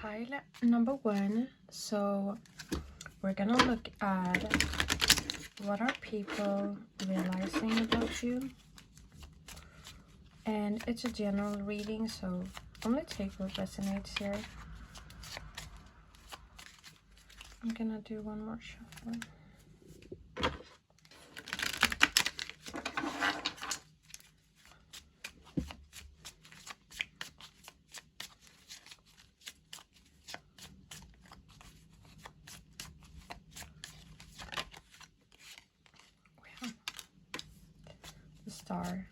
pile number 1. So we're gonna look at what are people realizing about you, and it's a general reading, so only take what resonates here. I'm gonna do one more shuffle. Star.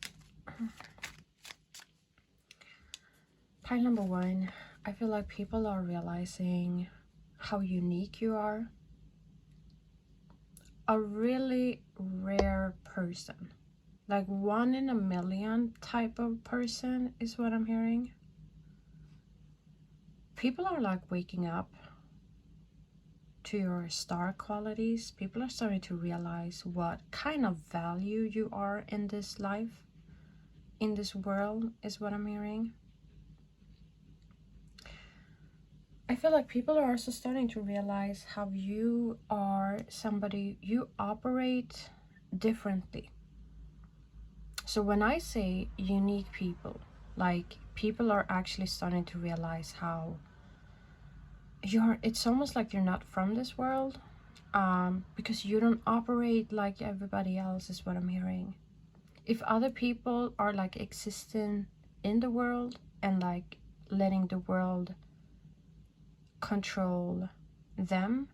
Pile number 1. I feel like people are realizing how unique you are. A really rare person, like 1 in a million type of person is what I'm hearing. People are like waking up to your star qualities. People are starting to realize what kind of value you are in this life, in this world, is what I'm hearing. I feel like people are also starting to realize how you are somebody, you operate differently. So when I say unique people, like people are actually starting to realize how it's almost like you're not from this world, because you don't operate like everybody else, is what I'm hearing. If other people are like existing in the world and like letting the world control them,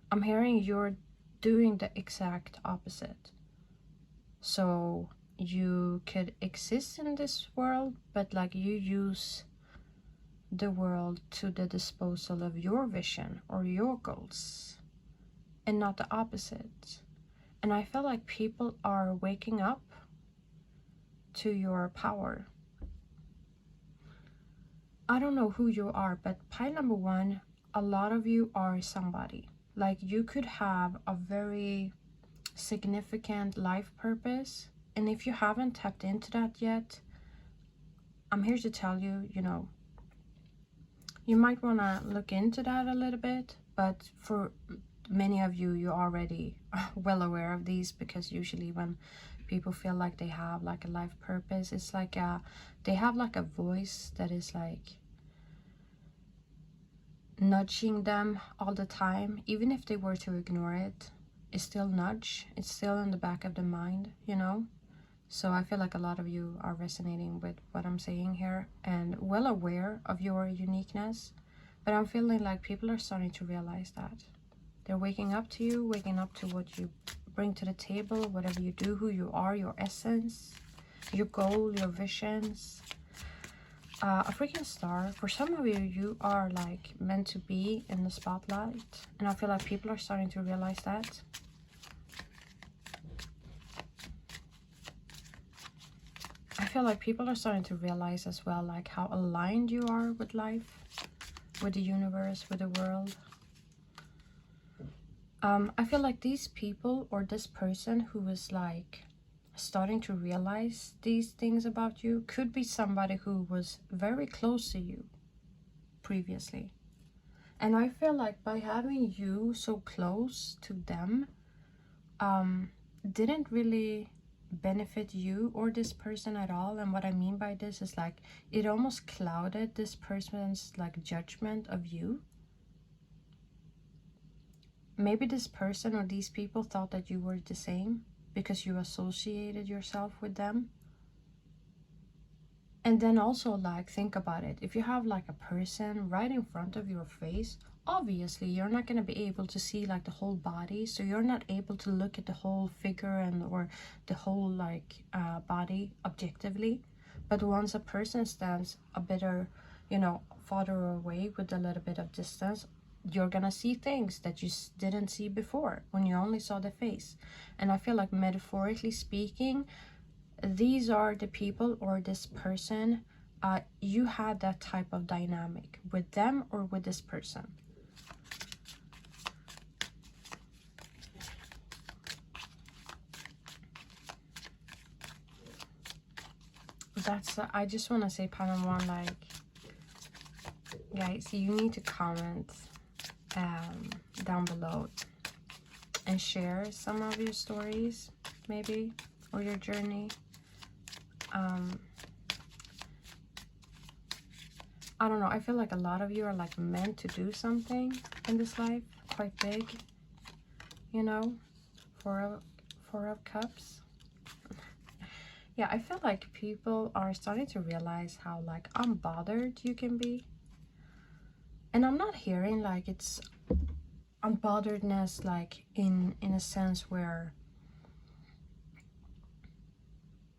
I'm hearing you're doing the exact opposite. So you could exist in this world, but like you use the world to the disposal of your vision or your goals, and not the opposite. And I feel like people are waking up to your power. I don't know who you are, but pile number 1, a lot of you are somebody. Like you could have a very significant life purpose, and if you haven't tapped into that yet, I'm here to tell you, you might want to look into that a little bit. But for many of you, you're already well aware of these, because usually when people feel like they have like a life purpose, it's like they have like a voice that is like nudging them all the time. Even if they were to ignore it, it's still nudge, it's still in the back of the mind, So I feel like a lot of you are resonating with what I'm saying here and well aware of your uniqueness. But I'm feeling like people are starting to realize that. They're waking up to you, waking up to what you bring to the table, whatever you do, who you are, your essence, your goal, your visions. A freaking star. For some of you, you are like meant to be in the spotlight. And I feel like people are starting to realize that. I feel like people are starting to realize as well, like how aligned you are with life, with the universe, with the world. I feel like these people, or this person who is like starting to realize these things about you, could be somebody who was very close to you previously. And I feel like by having you so close to them, didn't really benefit you or this person at all. And what I mean by this is like it almost clouded this person's like judgment of you. Maybe this person or these people thought that you were the same because you associated yourself with them. And then also like think about it, if you have like a person right in front of your face, obviously you're not going to be able to see like the whole body, so you're not able to look at the whole figure and or the whole like body objectively. But once a person stands a bit farther away with a little bit of distance, you're gonna see things that you didn't see before when you only saw the face. And I feel like metaphorically speaking, these are the people or this person, you had that type of dynamic with them or with this person. That's I just want to say, pile one, like Guys, you need to comment down below and share some of your stories, maybe, or your journey. I don't know, I feel like a lot of you are like meant to do something in this life, quite big, you know, Four of Cups. Yeah, I feel like people are starting to realize how like unbothered you can be. And I'm not hearing like it's unbotheredness like in a sense where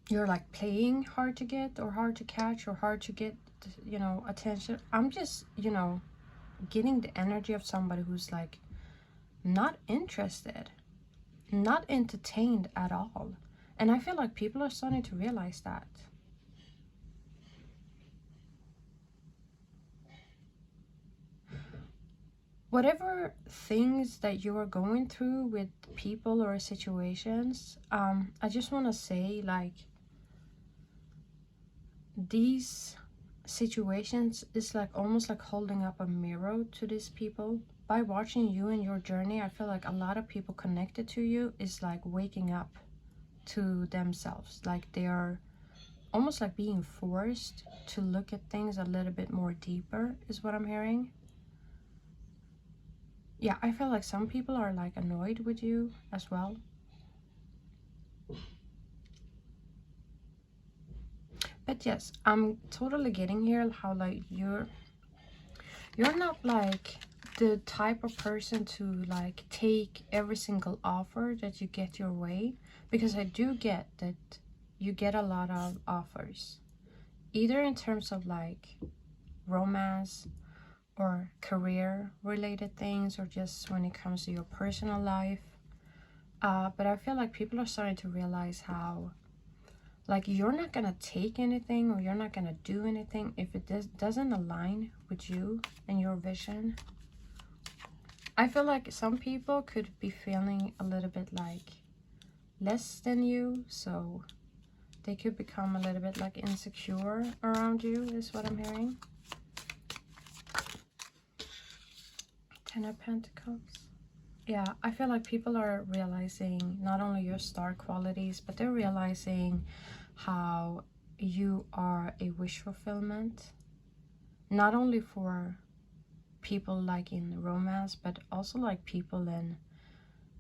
you're like playing hard to get or hard to catch or hard to get, you know, attention. I'm just, you know, getting the energy of somebody who's like not interested, not entertained at all. And I feel like people are starting to realize that. Whatever things that you are going through with people or situations, I just want to say like these situations is like almost like holding up a mirror to these people. By watching you and your journey, I feel like a lot of people connected to you is like waking up to themselves. Like they are almost like being forced to look at things a little bit more deeper is what I'm hearing. Yeah, I feel like some people are like annoyed with you as well. But yes, I'm totally getting here how like you're not like the type of person to like take every single offer that you get your way, because I do get that you get a lot of offers, either in terms of like romance or career related things, or just when it comes to your personal life. But I feel like people are starting to realize how like you're not gonna take anything or you're not gonna do anything if it doesn't align with you and your vision. I feel like some people could be feeling a little bit like less than you, so they could become a little bit like insecure around you is what I'm hearing. Ten of Pentacles. Yeah, I feel like people are realizing not only your star qualities, but they're realizing how you are a wish fulfillment, not only for people like in romance, but also like people in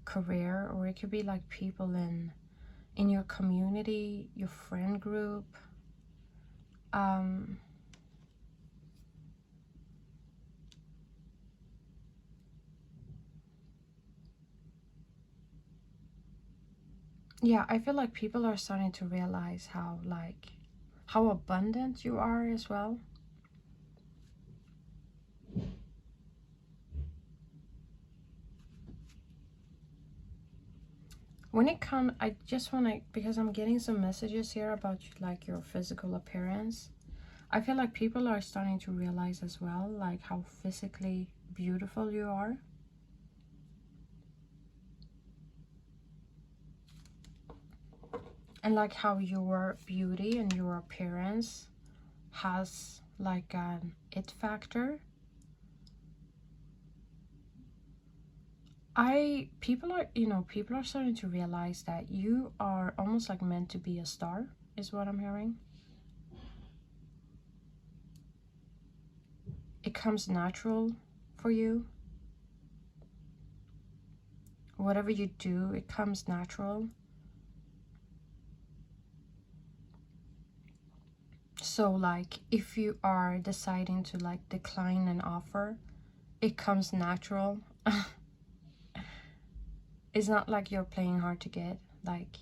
career, or it could be like people in your community, your friend group. Yeah, I feel like people are starting to realize how like how abundant you are as well. When it comes, I just want to, because I'm getting some messages here about like your physical appearance. I feel like people are starting to realize as well like how physically beautiful you are. And like how your beauty and your appearance has like an it factor. People are, you know, people are starting to realize that you are almost like meant to be a star is what I'm hearing. It comes natural for you. Whatever you do, it comes natural. So like if you are deciding to like decline an offer, it comes natural. It's not like you're playing hard to get, like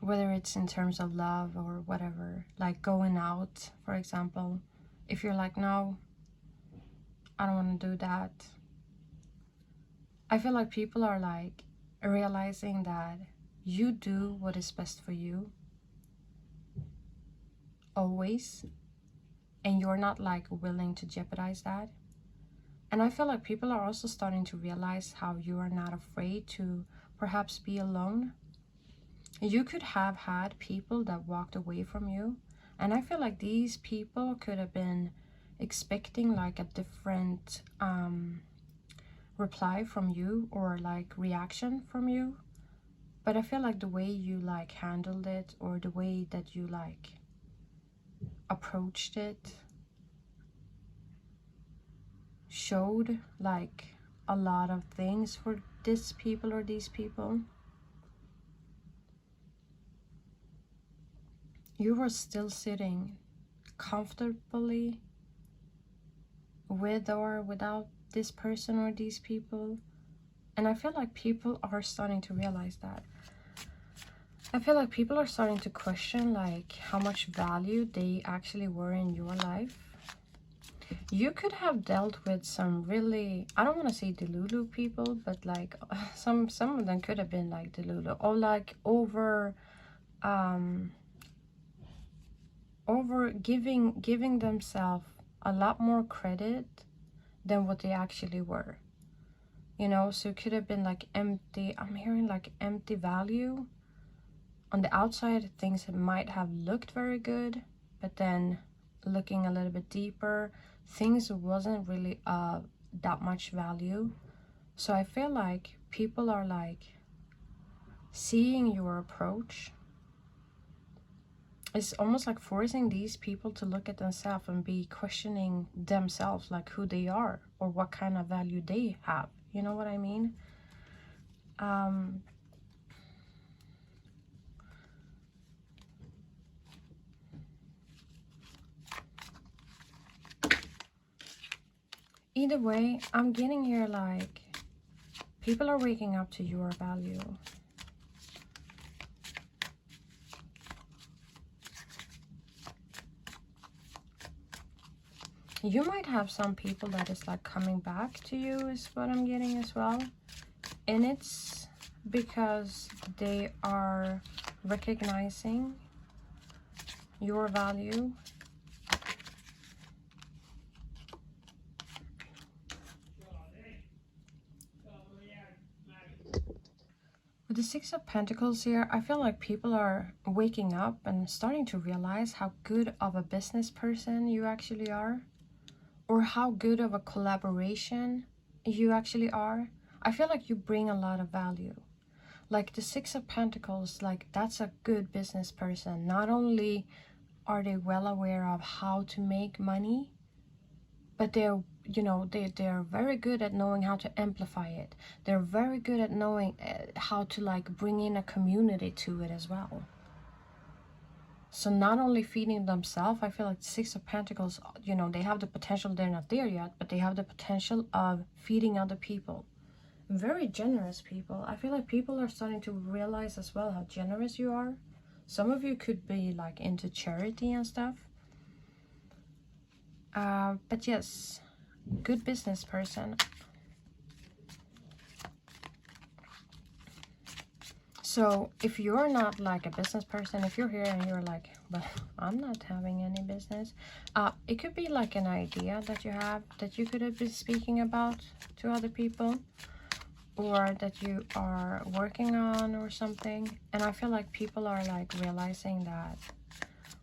whether it's in terms of love or whatever, like going out, for example. If you're like, no, I don't want to do that. I feel like people are like realizing that you do what is best for you always, and you're not like willing to jeopardize that. And I feel like people are also starting to realize how you are not afraid to perhaps be alone. You could have had people that walked away from you, And I feel like these people could have been expecting like a different reply from you, or like reaction from you. But I feel like the way you like handled it, or the way that you like approached it, showed like a lot of things for this people or these people. You were still sitting comfortably with or without this person or these people. And I feel like people are starting to realize that. I feel like people are starting to question like how much value they actually were in your life. You could have dealt with some really, I don't want to say delulu people, but like some of them could have been like delulu, or like over giving themselves a lot more credit than what they actually were. You know, so it could have been like empty, I'm hearing like empty value. On the outside, things might have looked very good, but then looking a little bit deeper, things wasn't really that much value. So I feel like people are like seeing your approach. It's almost like forcing these people to look at themselves and be questioning themselves, like who they are or what kind of value they have. You know what I mean? Either way, I'm getting here like people are waking up to your value. You might have some people that is like coming back to you, is what I'm getting as well. And it's because they are recognizing your value. With the Six of Pentacles here, I feel like people are waking up and starting to realize how good of a business person you actually are, or how good of a collaboration you actually are. I feel like you bring a lot of value. Like the Six of Pentacles, like that's a good business person. Not only are they well aware of how to make money, but they're, you know, they're very good at knowing how to amplify it. They're very good at knowing how to like bring in a community to it as well. So not only feeding themselves, I feel like the Six of Pentacles, you know, they have the potential, they're not there yet, but they have the potential of feeding other people. Very generous people. I feel like people are starting to realize as well how generous you are. Some of you could be like into charity and stuff. But yes, good business person. So if you're not like a business person, if you're here and you're like, well, I'm not having any business, it could be like an idea that you have that you could have been speaking about to other people, or that you are working on or something. And I feel like people are like realizing that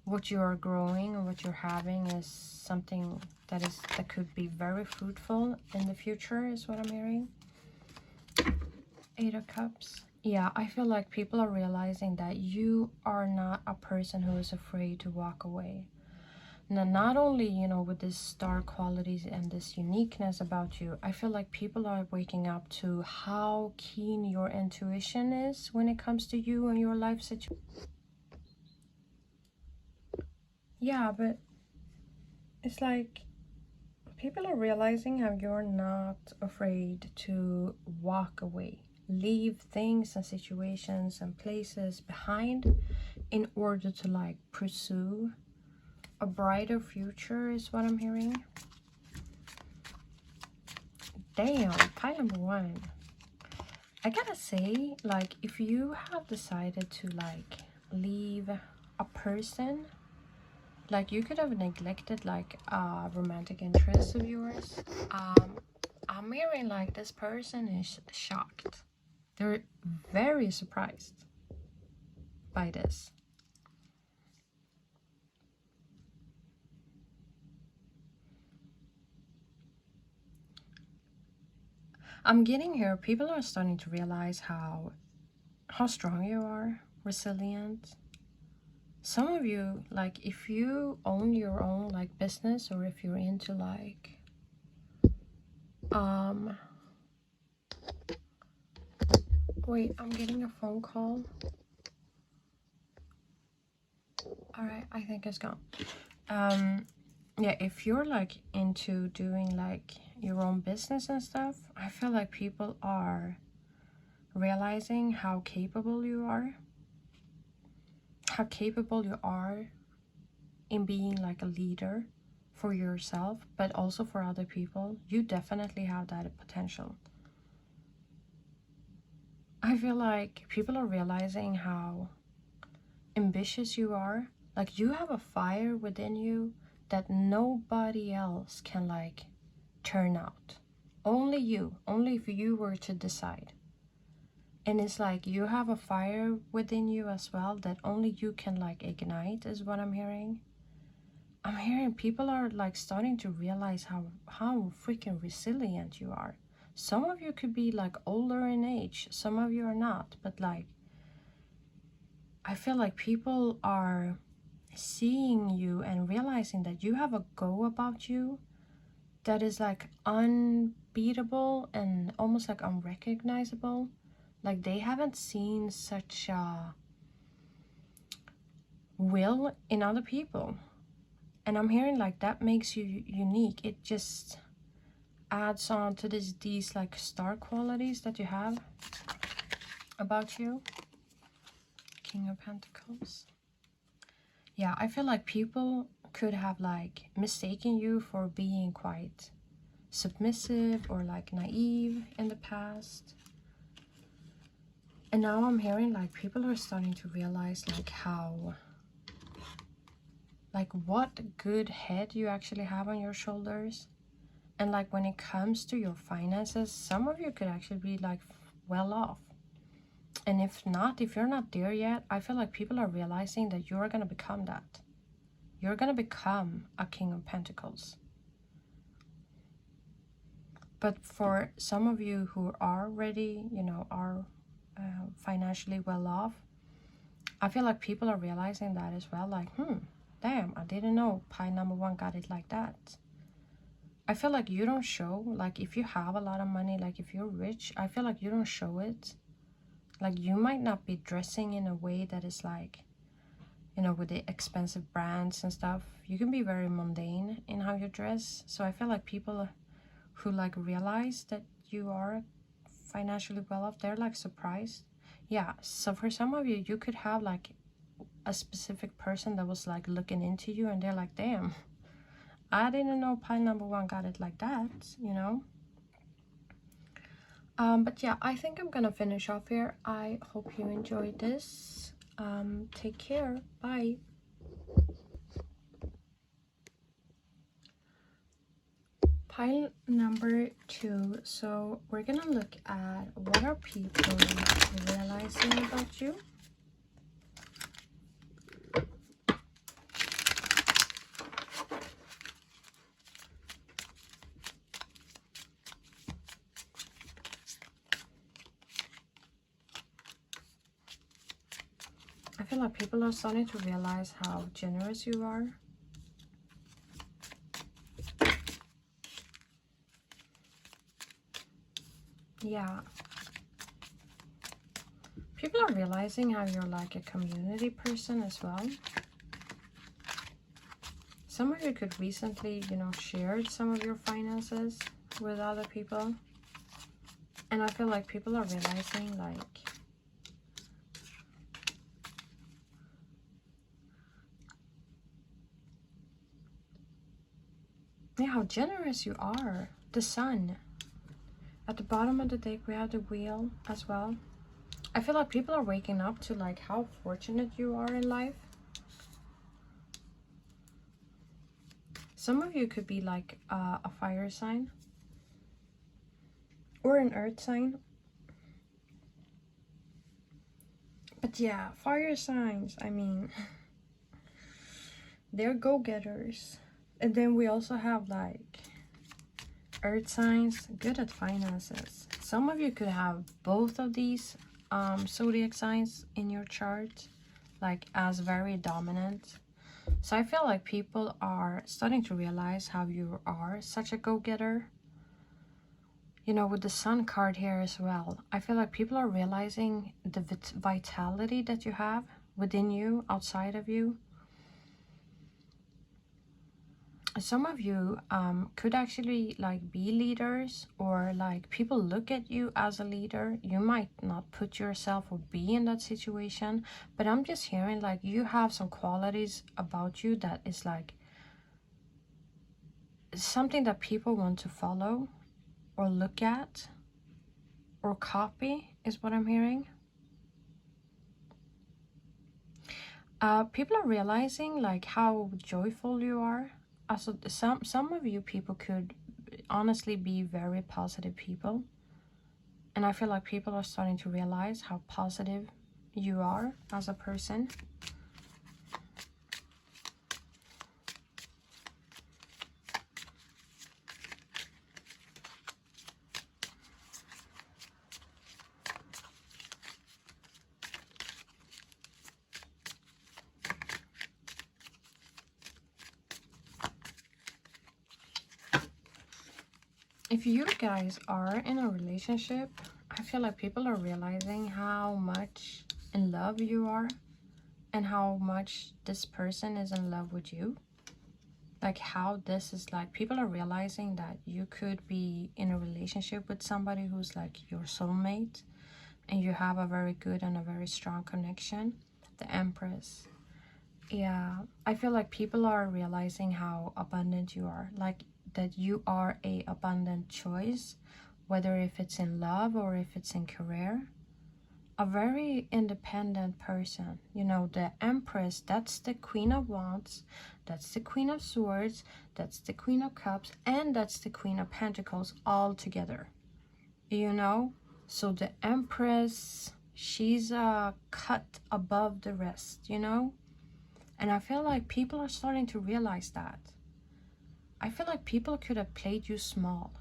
what you are growing or what you're having is something that could be very fruitful in the future, is what I'm hearing. Eight of Cups. Yeah, I feel like people are realizing that you are not a person who is afraid to walk away. Now, not only, you know, with this star qualities and this uniqueness about you, I feel like people are waking up to how keen your intuition is when it comes to you and your life situation. Yeah, but it's like people are realizing how you're not afraid to walk away. Leave things and situations and places behind in order to like pursue a brighter future, is what I'm hearing. Damn, pile number one. I gotta say, like, if you have decided to like leave a person, like you could have neglected like a romantic interest of yours, I'm hearing like this person is shocked. They're very surprised by this. I'm getting here, people are starting to realize how strong you are, resilient. Some of you, like, if you own your own like business, or if you're into like wait, I'm getting a phone call. All right, I think it's gone. Yeah, if you're like into doing like your own business and stuff, I feel like people are realizing how capable you are, in being like a leader for yourself, but also for other people. You definitely have that potential. I feel like people are realizing how ambitious you are. Like, you have a fire within you that nobody else can like turn out. Only you, only if you were to decide. And it's like you have a fire within you as well that only you can like ignite, is what I'm hearing. I'm hearing people are like starting to realize how freaking resilient you are. Some of you could be like older in age, some of you are not, but like I feel like people are seeing you and realizing that you have a go about you that is like unbeatable and almost like unrecognizable. Like, they haven't seen such a will in other people. And I'm hearing like that makes you unique. It just adds on to these like star qualities that you have about you. King of Pentacles. Yeah, I feel like people could have like mistaken you for being quite submissive or like naive in the past. And now I'm hearing like people are starting to realize like how, like, what good head you actually have on your shoulders. And like when it comes to your finances, some of you could actually be like well off. And if not, if you're not there yet, I feel like people are realizing that you're going to become that. You're going to become a King of Pentacles. But for some of you who are already, you know, are financially well off, I feel like people are realizing that as well. Like, damn, I didn't know pie number one got it like that. I feel like you don't show, like, if you have a lot of money, like if you're rich, I feel like you don't show it. Like, you might not be dressing in a way that is like, you know, with the expensive brands and stuff. You can be very mundane in how you dress. So I feel like people who like realize that you are financially well off, they're like surprised. Yeah, so for some of you, you could have like a specific person that was like looking into you and they're like, damn, I didn't know pile number one got it like that, you know. But yeah, I think I'm gonna finish off here. I hope you enjoyed this. Take care. Bye. Pile number 2. So we're gonna look at what are people realizing about you. I feel like people are starting to realize how generous you are. Yeah. People are realizing how you're like a community person as well. Some of you could recently, you know, shared some of your finances with other people. And I feel like people are realizing like, yeah, how generous you are. The sun. At the bottom of the deck, we have the wheel as well. I feel like people are waking up to like how fortunate you are in life. Some of you could be like a fire sign or an earth sign. But yeah, fire signs, I mean, they're go-getters. And then we also have like earth signs, good at finances. some of you could have both of these zodiac signs in your chart, like as very dominant. So I feel like people are starting to realize how you are such a go-getter. You know, with the Sun card here as well, I feel like people are realizing the vitality that you have within you, outside of you. Some of you could actually like be leaders, or like people look at you as a leader. You might not put yourself or be in that situation, but I'm just hearing like you have some qualities about you that is like something that people want to follow or look at or copy, is what I'm hearing. People are realizing like how joyful you are. Also, some of you people could honestly be very positive people, and I feel like people are starting to realize how positive you are as a person. If you guys are in a relationship, I feel like people are realizing how much in love you are and how much this person is in love with you. Like how this is like, people are realizing that you could be in a relationship with somebody who's like your soulmate and you have a very good and a very strong connection. The Empress. Yeah, I feel like people are realizing how abundant you are, like that you are a abundant choice, whether if it's in love or if it's in career. A very independent person. You know, the Empress, that's the Queen of Wands, that's the Queen of Swords, that's the Queen of Cups, and that's the Queen of Pentacles all together. You know, so the Empress, she's cut above the rest, you know. And I feel like people are starting to realize that. I feel like people could have played you small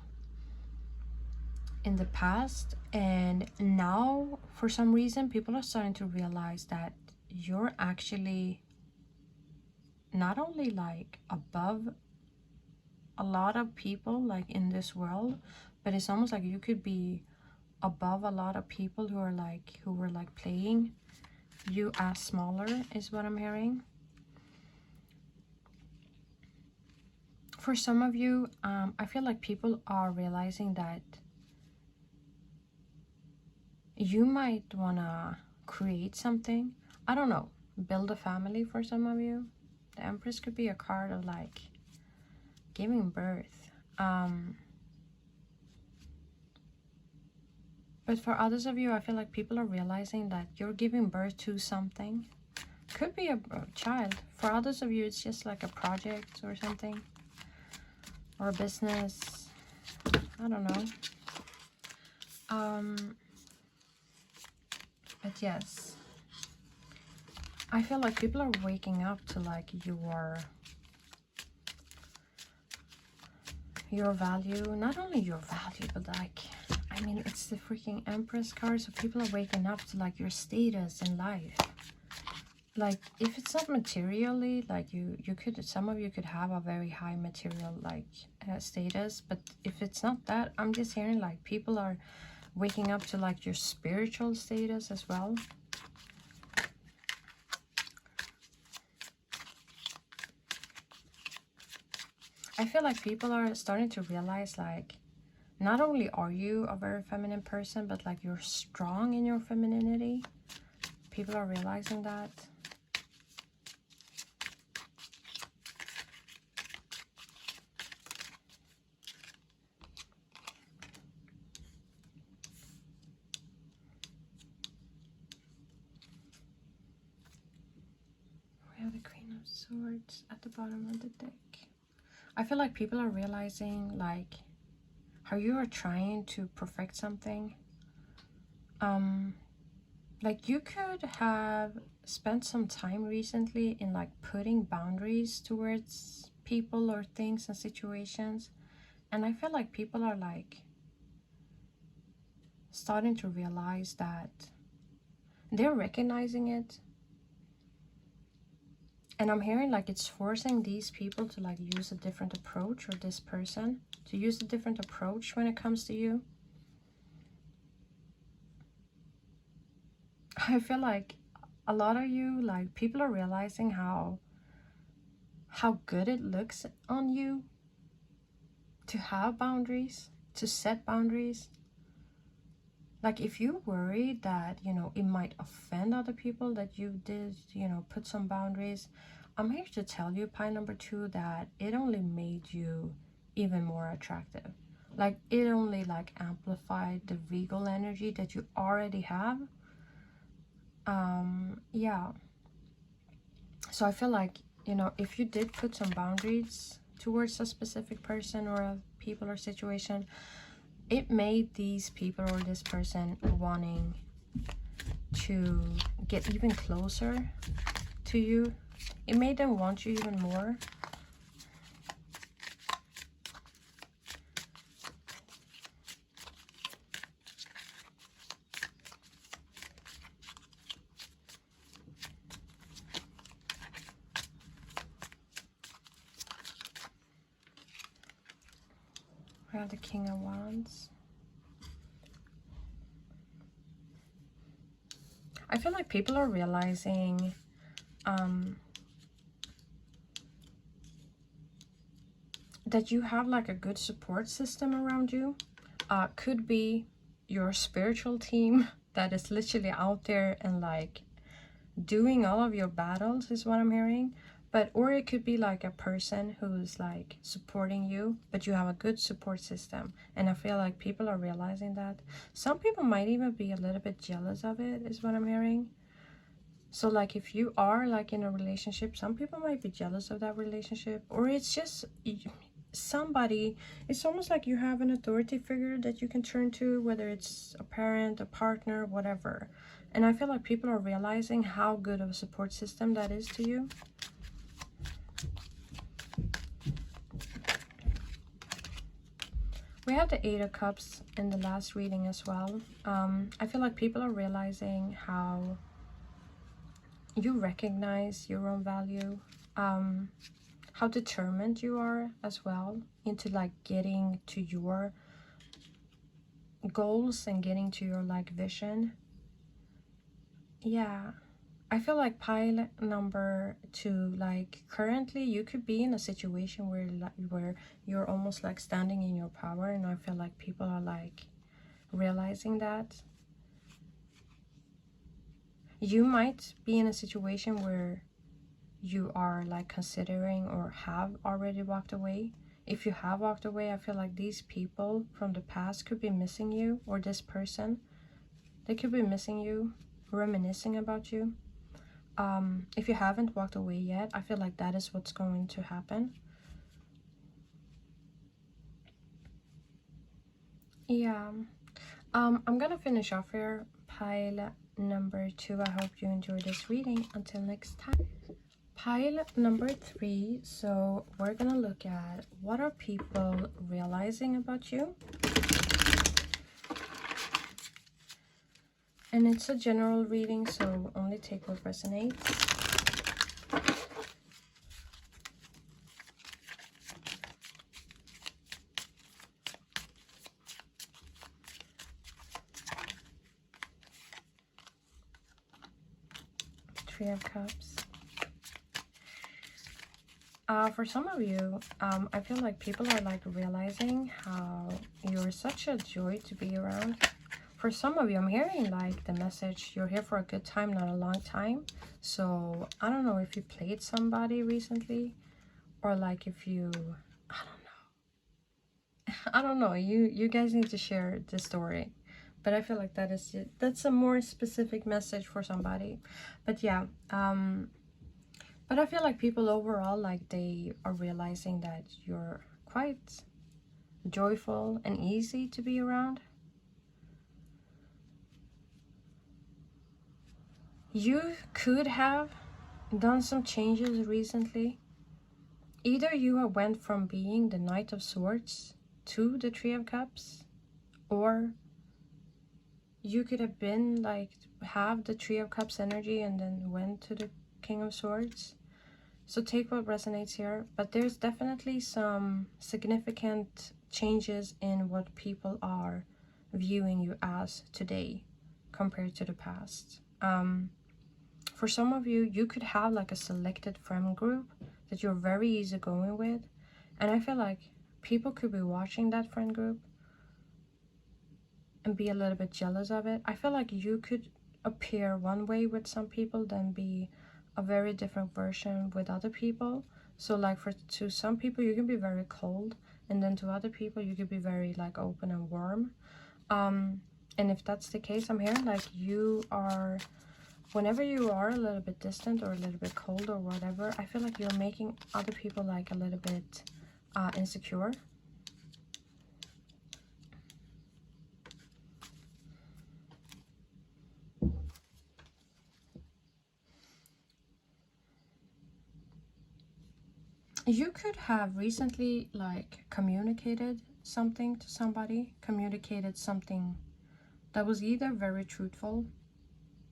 in the past, and now for some reason people are starting to realize that you're actually not only like above a lot of people like in this world, but it's almost like you could be above a lot of people who were like playing you as smaller, is what I'm hearing. For some of you, I feel like people are realizing that you might want to create something. I don't know, build a family for some of you. The Empress could be a card of like giving birth. But for others of you, I feel like people are realizing that you're giving birth to something. Could be a child. For others of you, it's just like a project or something. Or a business. I don't know. But yes, I feel like people are waking up to like your value. Not only your value, but like, I mean, it's the freaking Empress card, so people are waking up to like your status in life. Like, if it's not materially, like you could, some of you could have a very high material like status, but if it's not that, I'm just hearing like people are waking up to like your spiritual status as well. I feel like people are starting to realize like, not only are you a very feminine person, but like you're strong in your femininity. People are realizing that. We have the Queen of Swords at the bottom of the deck. I feel like people are realizing like how you are trying to perfect something. Like you could have spent some time recently in like putting boundaries towards people or things and situations, and I feel like people are like starting to realize that they're recognizing it. And I'm hearing like it's forcing these people to like use a different approach, or this person to use a different approach when it comes to you. I feel like a lot of you, like, people are realizing how good it looks on you to have boundaries, to set boundaries. Like, if you worried that, you know, it might offend other people that you did, you know, put some boundaries, I'm here to tell you, pile number 2, that it only made you even more attractive. Like, it only like amplified the regal energy that you already have. Yeah. So I feel like, you know, if you did put some boundaries towards a specific person or a people or situation, it made these people or this person wanting to get even closer to you. It made them want you even more. We have the King of Wands. I feel like people are realizing that you have like a good support system around you. Could be your spiritual team that is literally out there and like doing all of your battles, is what I'm hearing. But or it could be like a person who's like supporting you, but you have a good support system. And I feel like people are realizing that. Some people might even be a little bit jealous of it, is what I'm hearing. So like if you are like in a relationship, some people might be jealous of that relationship, or it's just somebody, it's almost like you have an authority figure that you can turn to, whether it's a parent, a partner, whatever. And I feel like people are realizing how good of a support system that is to you. We have the 8 of Cups in the last reading as well. I feel like people are realizing how you recognize your own value, how determined you are as well into like getting to your goals and getting to your like vision. Yeah, I feel like pile number 2, like currently you could be in a situation where you're almost like standing in your power, and I feel like people are like realizing that. You might be in a situation where you are like considering or have already walked away. If you have walked away, I feel like these people from the past could be missing you, or this person, they could be missing you, reminiscing about you. If you haven't walked away yet, I feel like that is what's going to happen. Yeah. I'm gonna finish off here, pile number 2. I hope you enjoyed this reading. Until next time. Pile number 3. So we're gonna look at what are people realizing about you. And it's a general reading, so only take what resonates. Three of Cups. For some of you, I feel like people are like realizing how you're such a joy to be around. For some of you, I'm hearing like the message, you're here for a good time, not a long time. So I don't know if you played somebody recently, or like if you, I don't know, you guys need to share the story. But I feel like that's a more specific message for somebody. But yeah, but I feel like people overall, like they are realizing that you're quite joyful and easy to be around. You could have done some changes recently. Either you went from being the Knight of Swords to the Three of Cups, or you could have been like, have the Three of Cups energy and then went to the King of Swords. So take what resonates here. But there's definitely some significant changes in what people are viewing you as today compared to the past. For some of you, you could have like a selected friend group that you're very easygoing with. And I feel like people could be watching that friend group and be a little bit jealous of it. I feel like you could appear one way with some people, then be a very different version with other people. So like to some people you can be very cold, and then to other people you could be very like open and warm. And if that's the case, I'm hearing like you are, whenever you are a little bit distant or a little bit cold or whatever, I feel like you're making other people like a little bit insecure. You could have recently like communicated something to somebody, communicated something that was either very truthful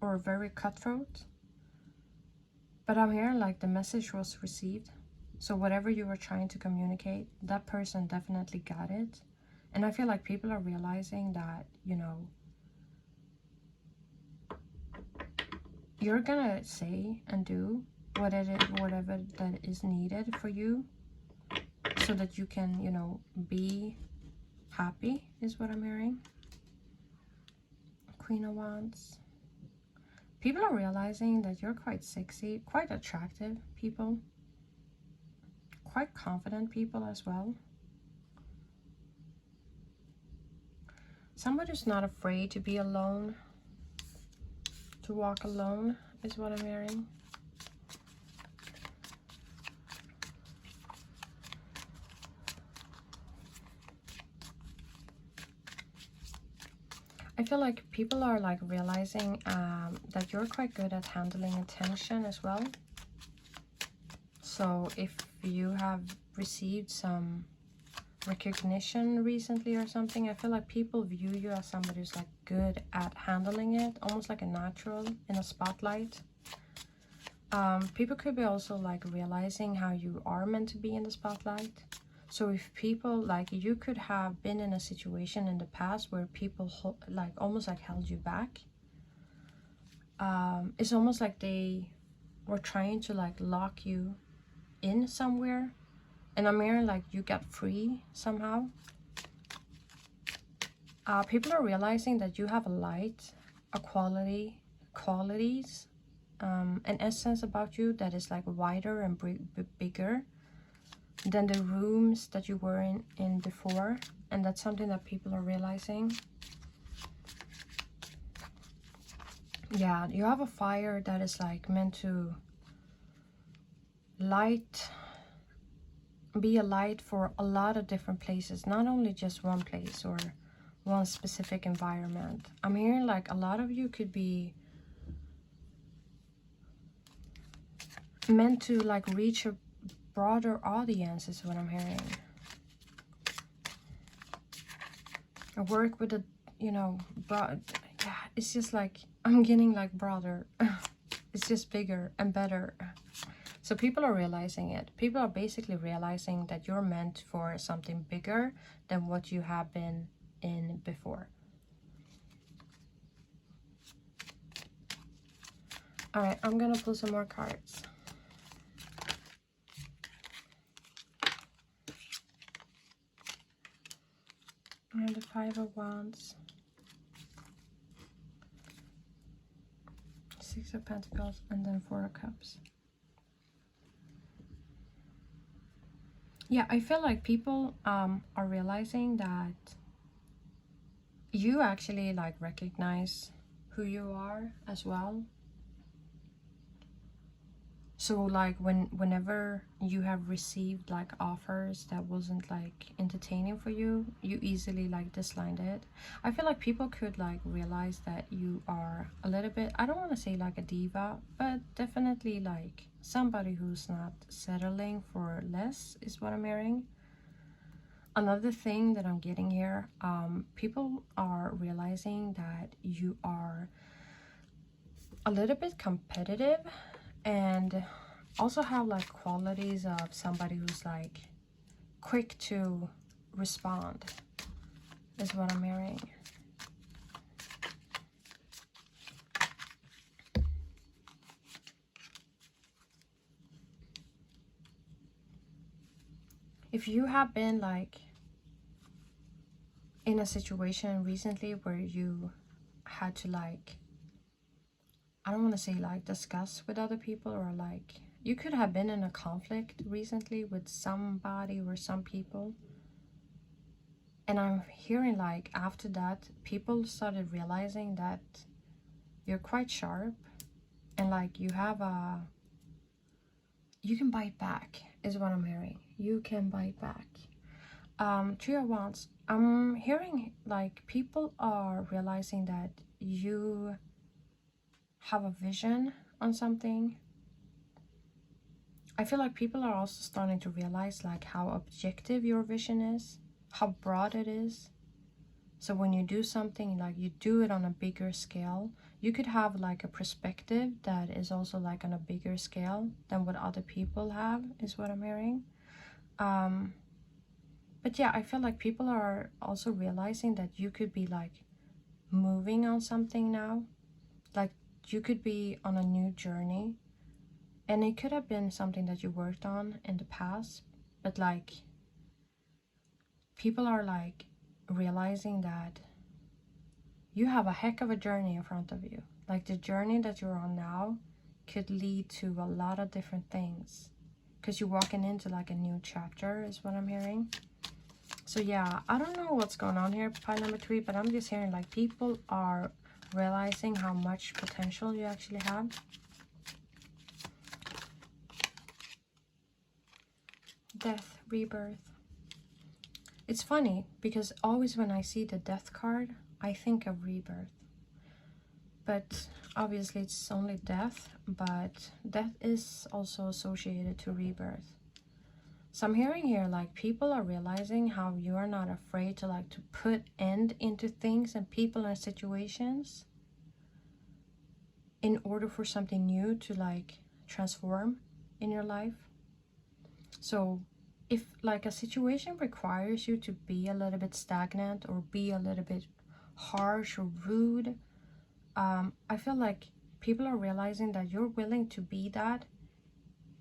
or very cutthroat. But I'm hearing like the message was received. So whatever you were trying to communicate, that person definitely got it. And I feel like people are realizing that, you know, you're gonna say and do whatever that is needed for you, so that you can, you know, be happy, is what I'm hearing. Queen of Wands. People are realizing that you're quite sexy, quite attractive people, quite confident people as well. Somebody's not afraid to be alone, to walk alone, is what I'm hearing. I feel like people are like realizing that you're quite good at handling attention as well. So if you have received some recognition recently or something, I feel like people view you as somebody who's like good at handling it, almost like a natural in a spotlight. People could be also like realizing how you are meant to be in the spotlight. So if people, like, you could have been in a situation in the past where people like almost like held you back. It's almost like they were trying to like lock you in somewhere, and I'm hearing like you got free somehow. People are realizing that you have a light, a qualities, an essence about you that is like wider and bigger than the rooms that you were in before. And that's something that people are realizing. Yeah, you have a fire that is like meant to be a light for a lot of different places, not only just one place or one specific environment. I'm hearing like a lot of you could be meant to like reach a broader audience, is what I'm hearing. I work with a, you know, broad, yeah, it's just like I'm getting like broader. It's just bigger and better. So people are realizing it. People are basically realizing that you're meant for something bigger than what you have been in before. All right, I'm gonna pull some more cards. And the Five of Wands, Six of Pentacles, and then Four of Cups. Yeah, I feel like people are realizing that you actually like recognize who you are as well. So like whenever you have received like offers that wasn't like entertaining for you, you easily like disliked it. I feel like people could like realize that you are a little bit, I don't want to say like a diva, but definitely like somebody who's not settling for less, is what I'm hearing. Another thing that I'm getting here, people are realizing that you are a little bit competitive and also have like qualities of somebody who's like quick to respond, is what I'm hearing. If you have been like in a situation recently where you had to like, I don't want to say like discuss with other people, or like you could have been in a conflict recently with somebody or some people, and I'm hearing like after that people started realizing that you're quite sharp and like you have a, you can bite back, is what I'm hearing. You can bite back. Three of Wands, I'm hearing like people are realizing that you have a vision on something. I feel like people are also starting to realize like how objective your vision is, how broad it is. So when you do something, like you do it on a bigger scale, you could have like a perspective that is also like on a bigger scale than what other people have, is what I'm hearing. But yeah, I feel like people are also realizing that you could be like moving on something now. Like you could be on a new journey. And it could have been something that you worked on in the past. But like people are like realizing that you have a heck of a journey in front of you. Like the journey that you're on now could lead to a lot of different things. Because you're walking into like a new chapter, is what I'm hearing. So yeah, I don't know what's going on here, pile number 3, but I'm just hearing like people are realizing how much potential you actually have. Death, rebirth. It's funny because always when I see the death card, I think of rebirth. But obviously it's only death, but death is also associated to rebirth. So I'm hearing here like people are realizing how you are not afraid to like to put end into things and people and situations in order for something new to like transform in your life. So if like a situation requires you to be a little bit stagnant or be a little bit harsh or rude, I feel like people are realizing that you're willing to be that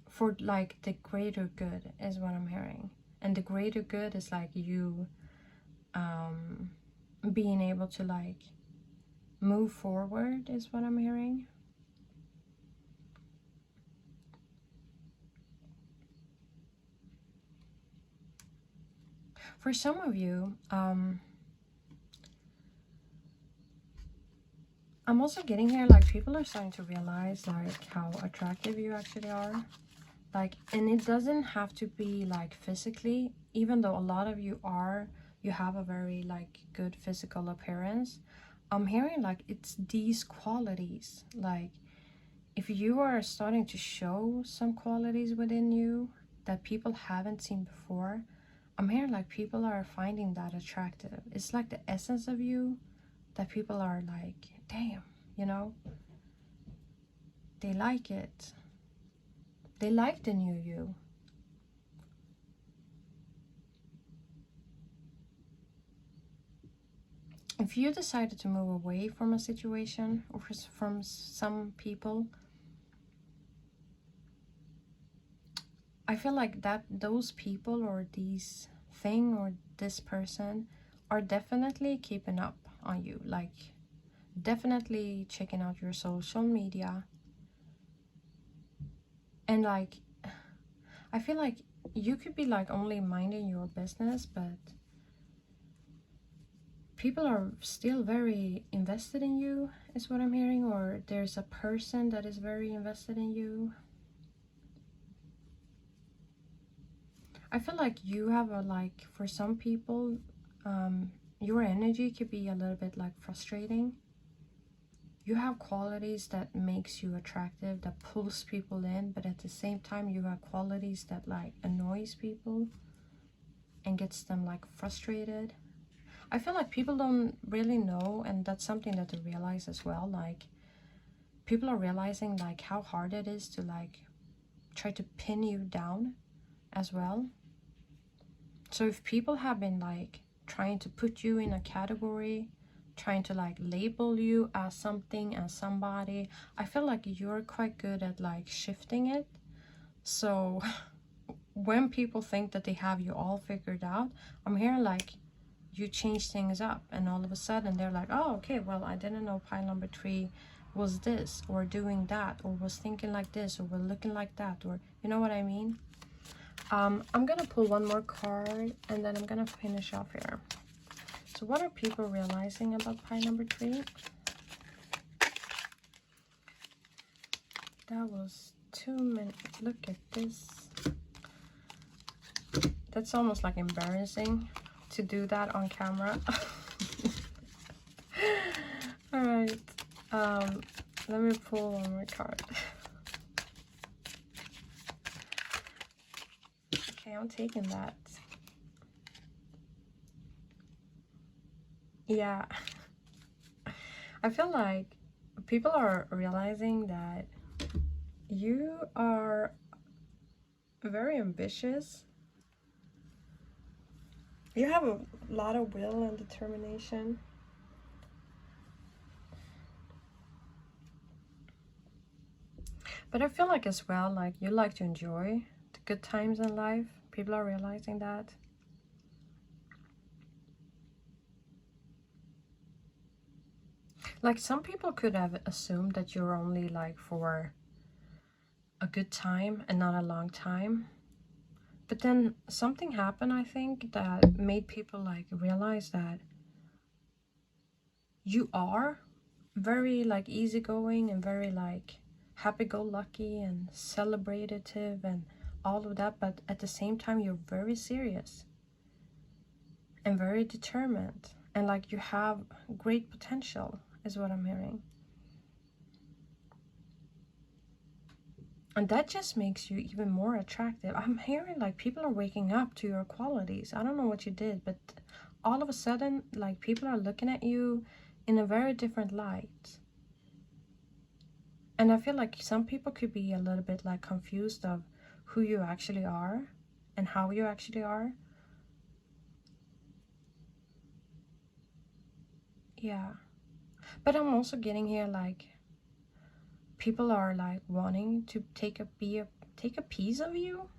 for like the greater good, is what I'm hearing. And the greater good is like you being able to like move forward, is what I'm hearing. For some of you, I'm also getting here like people are starting to realize like how attractive you actually are. Like, and it doesn't have to be like physically, even though a lot of you are, you have a very like good physical appearance. I'm hearing like it's these qualities. Like if you are starting to show some qualities within you that people haven't seen before, I'm hearing like people are finding that attractive. It's like the essence of you that people are like, damn, you know, they like it. They like the new you. If you decided to move away from a situation or from some people, I feel like that those people or these thing or this person are definitely keeping up on you. Like definitely checking out your social media. And like, I feel like you could be like only minding your business, but people are still very invested in you, is what I'm hearing. Or there's a person that is very invested in you. I feel like you have a like, for some people, your energy could be a little bit like frustrating. You have qualities that makes you attractive, that pulls people in, but at the same time you have qualities that like annoys people. and gets them like frustrated. I feel like people don't really know, and that's something that they realize as well. Like, people are realizing like how hard it is to like try to pin you down as well. So if people have been like trying to put you in a category, trying to like label you as something, as somebody, I feel like you're quite good at like shifting it. So when people think that they have you all figured out, I'm hearing like you change things up, and all of a sudden they're like, oh, okay, well, I didn't know pile number 3 was this, or doing that, or was thinking like this, or was looking like that, or you know what I mean. I'm gonna pull one more card, and then I'm gonna finish off here. So what are people realizing about pile number 3? That was 2 minutes. Look at this. That's almost like embarrassing to do that on camera. All right, let me pull one more card. Okay, I'm taking that. Yeah, I feel like people are realizing that you are very ambitious. You have a lot of will and determination. But I feel like as well, like you like to enjoy the good times in life. People are realizing that. Like, some people could have assumed that you're only like for a good time and not a long time. But then something happened, I think, that made people like realize that you are very like easygoing and very like happy-go-lucky and celebrative and all of that, but at the same time you're very serious and very determined, and like you have great potential is what I'm hearing. And that just makes you even more attractive. I'm hearing like people are waking up to your qualities. I don't know what you did, but all of a sudden, like, people are looking at you in a very different light. And I feel like some people could be a little bit like confused of who you actually are and how you actually are. Yeah. But I'm also getting here like people are like wanting to take a piece of you.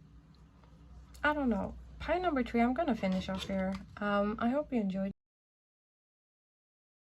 I don't know. Pile number 3, I'm gonna finish off here. I hope you enjoyed.